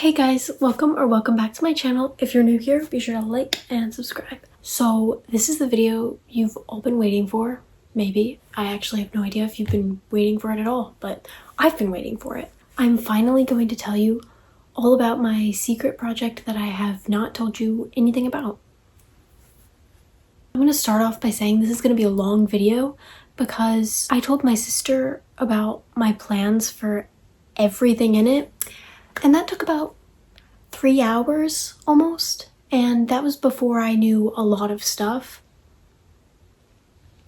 Hey guys, welcome back to my channel. If you're new here, be sure to like and subscribe. So this is the video you've all been waiting for. Maybe. I actually have no idea if you've been waiting for it at all, but I've been waiting for it. I'm finally going to tell you all about my secret project that I have not told you anything about. I'm going to start off by saying this is going to be a long video because I told my sister about my plans for everything in it, and that took about 3 hours almost, and that was before I knew a lot of stuff.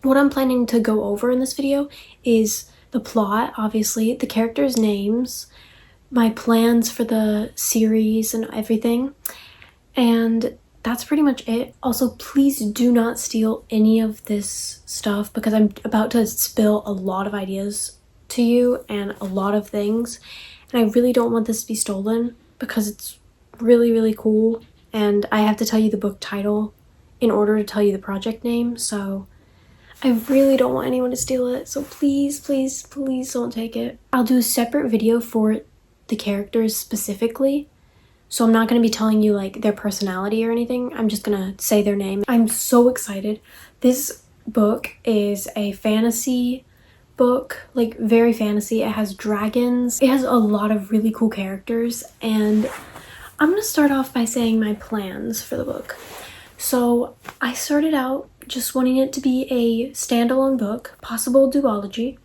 What I'm planning to go over in this video is the plot, obviously, the characters' names, my plans for the series and everything, and that's pretty much it. Also, please do not steal any of this stuff because I'm about to spill a lot of ideas to you and a lot of things, and I really don't want this to be stolen because it's really cool, and I have to tell you the book title in order to tell you the project name, so I really don't want anyone to steal it, so please don't take it. I'll do a separate video for the characters specifically, so I'm not going to be telling you like their personality or anything. I'm just gonna say their name. I'm so excited. This book is a fantasy book, like very fantasy. It has dragons. It has a lot of really cool characters, and I'm gonna start off by saying my plans for the book. So I started out just wanting it to be a standalone book, possible duology,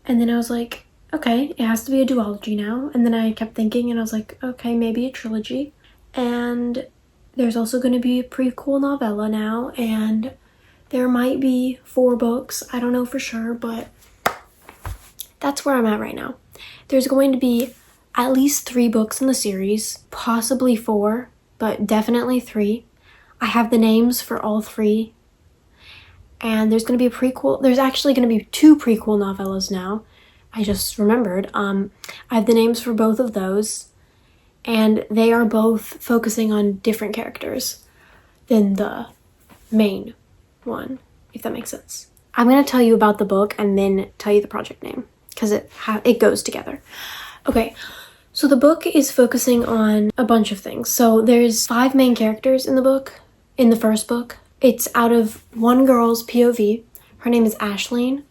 and then I was like, okay, it has to be a duology now, and then I kept thinking and I was like, okay, maybe a trilogy, and there's also going to be a prequel novella now, and there might be 4 books. I don't know for sure, but that's where I'm at right now. There's going to be at least 3 books in the series, possibly 4, but definitely 3. I have the names for all 3. And there's going to be a prequel. There's actually going to be 2 prequel novellas now. I just remembered. I have the names for both of those, and they are both focusing on different characters than the main one, if that makes sense. I'm going to tell you about the book and then tell you the project name because it goes together. Okay, so the book is focusing on a bunch of things. So there's 5 main characters in the book, in the first book. It's out of one girl's POV. Her name is Aisling.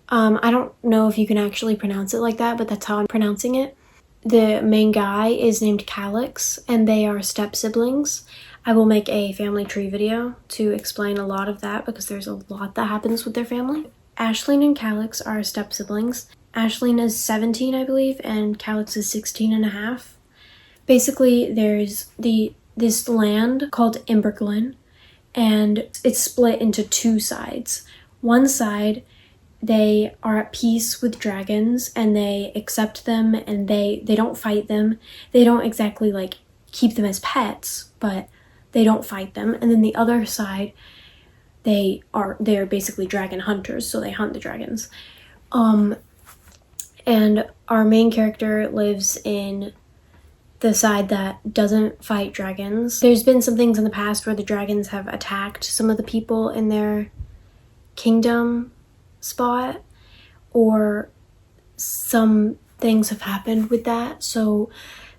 I don't know if you can actually pronounce it like that, but that's how I'm pronouncing it. The main guy is named Calix, and they are step siblings. I will make a family tree video to explain a lot of that because there's a lot that happens with their family. Aisling and Calix are step siblings. Aisling is 17, I believe, and Calix is 16 and a half. Basically, there's this land called Emberglen, and it's split into 2 sides. One side, they are at peace with dragons and they accept them, and they don't fight them. They don't exactly like keep them as pets, but they don't fight them. And then the other side, they're basically dragon hunters, so they hunt the dragons. And our main character lives in the side that doesn't fight dragons. There's been some things in the past where the dragons have attacked some of the people in their kingdom spot, or some things have happened with that, so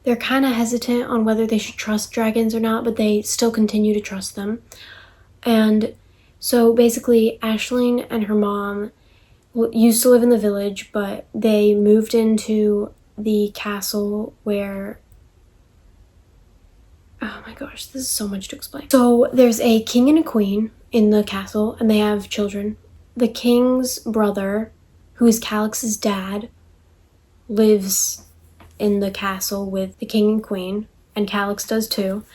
they're kind of hesitant on whether they should trust dragons or not, but they still continue to trust them. And so basically Aisling and her mom used to live in the village, but they moved into the castle where, oh my gosh, this is so much to explain. So there's a king and a queen in the castle, and they have children. The king's brother, who is Calix's dad, lives in the castle with the king and queen, and Calix does too,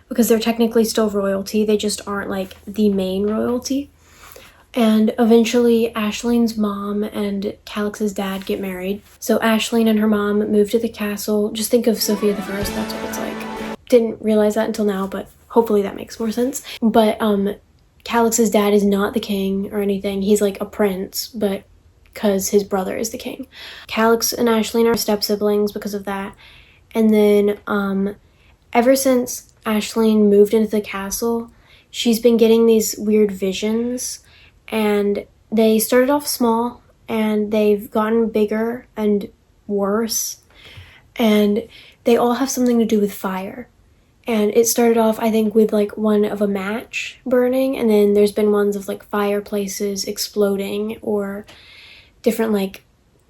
because they're technically still royalty, they just aren't like the main royalty. And eventually Aisling's mom and Calix's dad get married. So Aisling and her mom move to the castle. Just think of Sophia the First, that's what it's like. Didn't realize that until now, but hopefully that makes more sense. But Calix's dad is not the king or anything. He's like a prince, but because his brother is the king. Calix and Aisling are step siblings because of that. And then ever since Aisling moved into the castle, she's been getting these weird visions, and they started off small and they've gotten bigger and worse. And they all have something to do with fire. And it started off, I think, with like one of a match burning, and then there's been ones of like fireplaces exploding or different like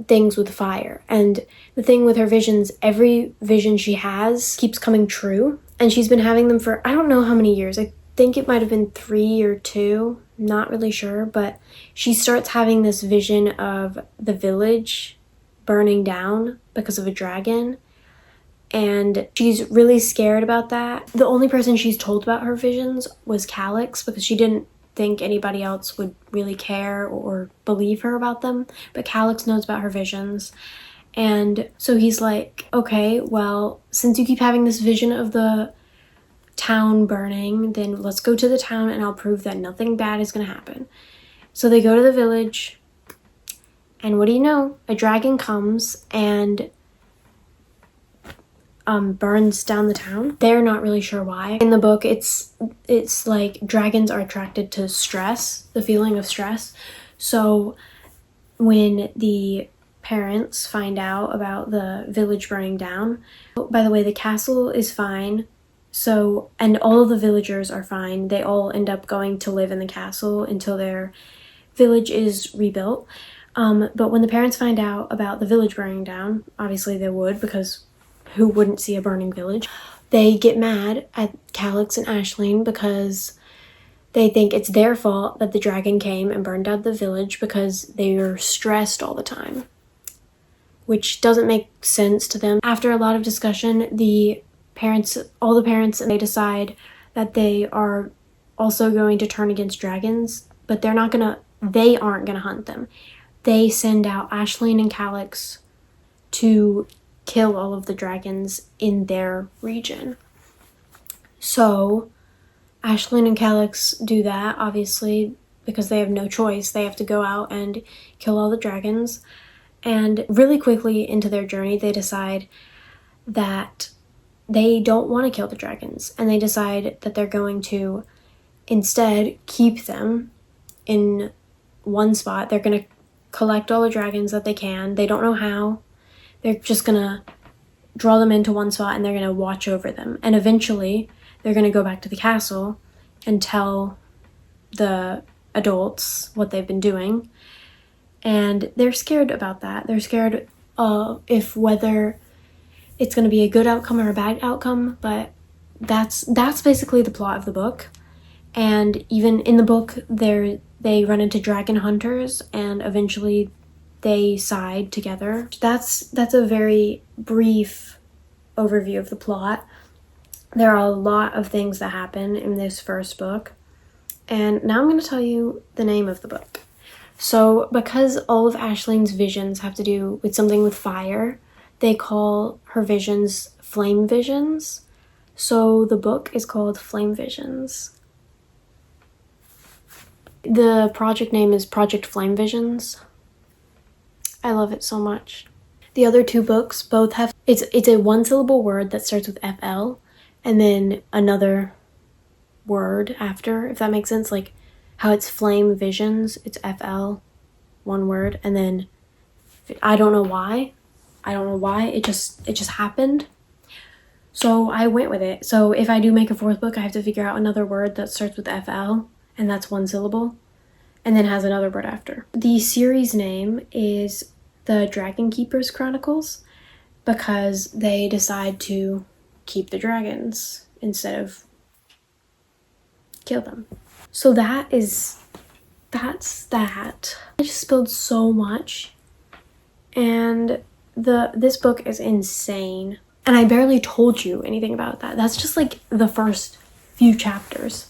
things with fire. And the thing with her visions, every vision she has keeps coming true, and she's been having them for I don't know how many years. I think it might have been 3 or 2, not really sure, but she starts having this vision of the village burning down because of a dragon. And she's really scared about that. The only person she's told about her visions was Calix, because she didn't think anybody else would really care or believe her about them. But Calix knows about her visions. And so he's like, okay, well, since you keep having this vision of the town burning, then let's go to the town and I'll prove that nothing bad is going to happen. So they go to the village, and what do you know? A dragon comes and burns down the town. They're not really sure why. In the book, it's like dragons are attracted to stress, the feeling of stress. So when the parents find out about the village burning down, by the way, the castle is fine. So, and all of the villagers are fine. They all end up going to live in the castle until their village is rebuilt. But when the parents find out about the village burning down, obviously they would, because who wouldn't see a burning village? They get mad at Calix and Aisling because they think it's their fault that the dragon came and burned down the village because they are stressed all the time, which doesn't make sense to them. After a lot of discussion, all the parents, they decide that they are also going to turn against dragons, but they aren't gonna hunt them. They send out Aisling and Calix to kill all of the dragons in their region. So Aisling and Calix do that, obviously, because they have no choice. They have to go out and kill all the dragons. And really quickly into their journey, they decide that they don't want to kill the dragons. And they decide that they're going to instead keep them in one spot. They're going to collect all the dragons that they can. They don't know how. They're just going to draw them into one spot and they're going to watch over them. And eventually, they're going to go back to the castle and tell the adults what they've been doing. And they're scared about that. They're scared if whether it's going to be a good outcome or a bad outcome. But that's basically the plot of the book. And even in the book, they run into dragon hunters, and eventually they side together. That's a very brief overview of the plot. There are a lot of things that happen in this first book. And now I'm going to tell you the name of the book. So because all of Aisling's visions have to do with something with fire, they call her visions flame visions. So the book is called Flame Visions. The project name is Project Flame Visions. I love it so much. The other two books both have, it's a one-syllable word that starts with FL, and then another word after, if that makes sense. Like how it's Flame Visions, it's FL, one word, and then I don't know why. It just happened. So I went with it. So if I do make a fourth book, I have to figure out another word that starts with FL, and that's one syllable, and then has another word after. The series name is The Dragon Keepers Chronicles, because they decide to keep the dragons instead of kill them. So that's that. I just spilled so much, and this book is insane, and I barely told you anything about that. That's just like the first few chapters.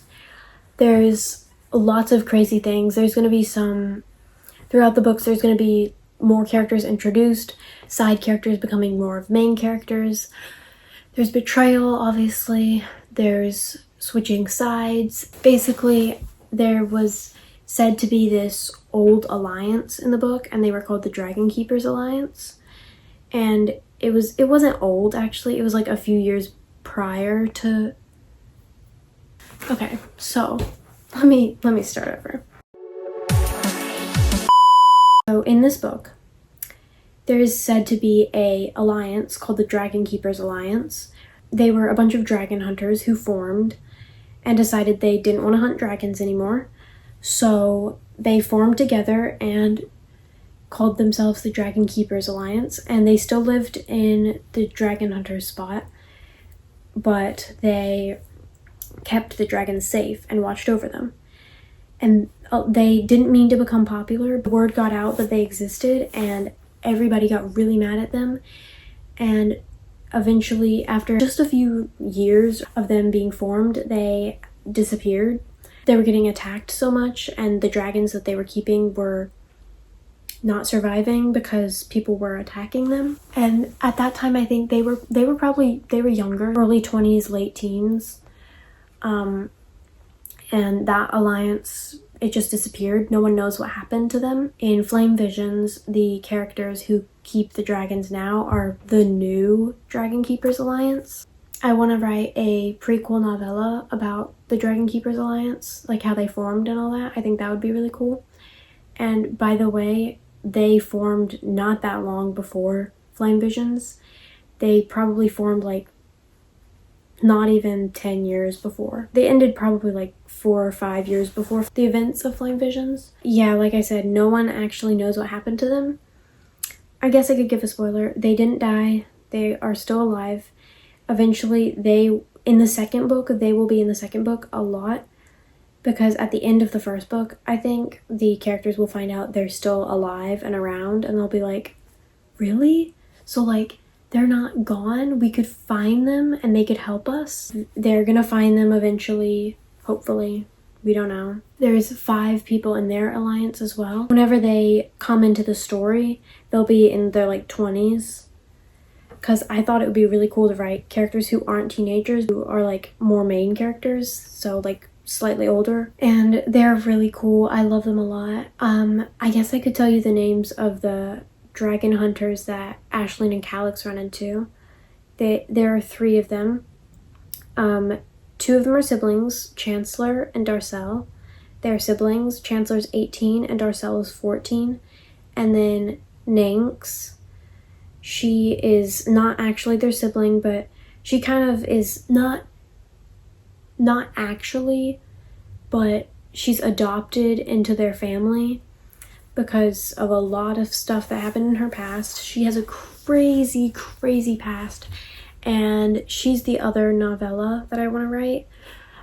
There's lots of crazy things. There's going to be throughout the books, there's going to be more characters introduced, side characters becoming more of main characters. There's betrayal, obviously. There's switching sides. Basically, there was said to be this old alliance in the book, and they were called the Dragon Keepers Alliance. And it wasn't old, actually. It was like a few years prior to... Okay, so let me start over. So in this book, There is said to be a alliance called the Dragon Keepers Alliance. They were a bunch of dragon hunters who formed and decided they didn't want to hunt dragons anymore. So they formed together and called themselves the Dragon Keepers Alliance, and they still lived in the dragon hunters spot, but they kept the dragons safe and watched over them. And they didn't mean to become popular. The word got out that they existed, and everybody got really mad at them. And eventually, after just a few years of them being formed, they disappeared. They were getting attacked so much, and the dragons that they were keeping were not surviving because people were attacking them. And at that time, I think they were younger, early 20s, late teens. And that alliance, it just disappeared. No one knows what happened to them. In Flame Visions, the characters who keep the dragons now are the new Dragon Keepers Alliance. I want to write a prequel novella about the Dragon Keepers Alliance, like how they formed and all that. I think that would be really cool. And by the way, they formed not that long before Flame Visions. They probably formed like not even 10 years before. They ended probably like 4 or 5 years before the events of Flame Visions. Yeah, like I said, no one actually knows what happened to them. I guess I could give a spoiler. They didn't die. They are still alive. Eventually, in the second book, they will be in the second book a lot, because at the end of the first book, I think the characters will find out they're still alive and around, and they'll be like, really? So like, they're not gone? We could find them and they could help us? They're gonna find them eventually, hopefully. We don't know. There's 5 people in their alliance as well. Whenever they come into the story, they'll be in their like 20s. Because I thought it would be really cool to write characters who aren't teenagers, who are like more main characters, so like slightly older. And they're really cool. I love them a lot. I guess I could tell you the names of the dragon hunters that Aisling and Calix run into. There are 3 of them. 2 of them are siblings, Chancellor and Darcel. They're siblings. Chancellor's 18 and Darcel is 14. And then Nynx. She is not actually their sibling, but she kind of is not actually, but she's adopted into their family because of a lot of stuff that happened in her past. She has a crazy, crazy past, and she's the other novella that I want to write,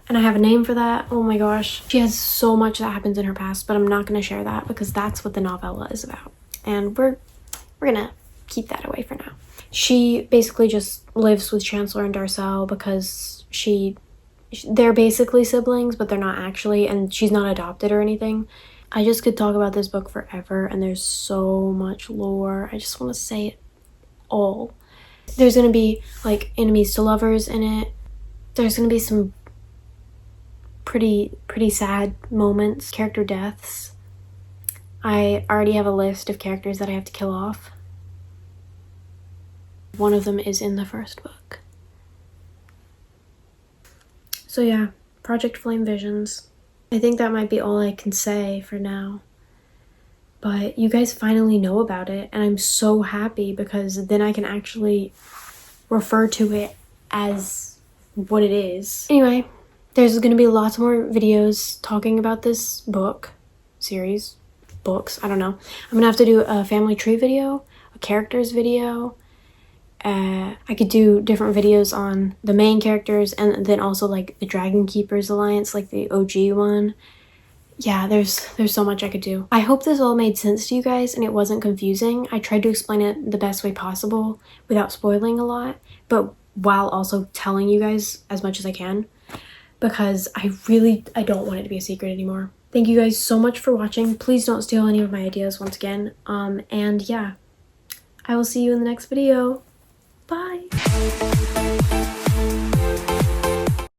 and I have a name for that. Oh my gosh. She has so much that happens in her past, but I'm not going to share that because that's what the novella is about, and we're gonna keep that away for now. She basically just lives with Chancellor and Darcel because they're basically siblings, but they're not actually, and she's not adopted or anything. I just could talk about this book forever, and there's so much lore. I just want to say it all. There's going to be like enemies to lovers in it. There's going to be some pretty sad moments, character deaths. I already have a list of characters that I have to kill off. One of them is in the first book. So yeah, Project Flame Visions. I think that might be all I can say for now. But you guys finally know about it, and I'm so happy because then I can actually refer to it as what it is. Anyway, there's going to be lots more videos talking about this book series. Books, I don't know. I'm going to have to do a family tree video, a characters video. I could do different videos on the main characters and then also like the Dragon Keepers Alliance, like the OG one. Yeah, there's so much I could do. I hope this all made sense to you guys and it wasn't confusing. I tried to explain it the best way possible without spoiling a lot, but while also telling you guys as much as I can, because I don't want it to be a secret anymore. Thank you guys so much for watching. Please don't steal any of my ideas once again. And yeah, I will see you in the next video. Bye.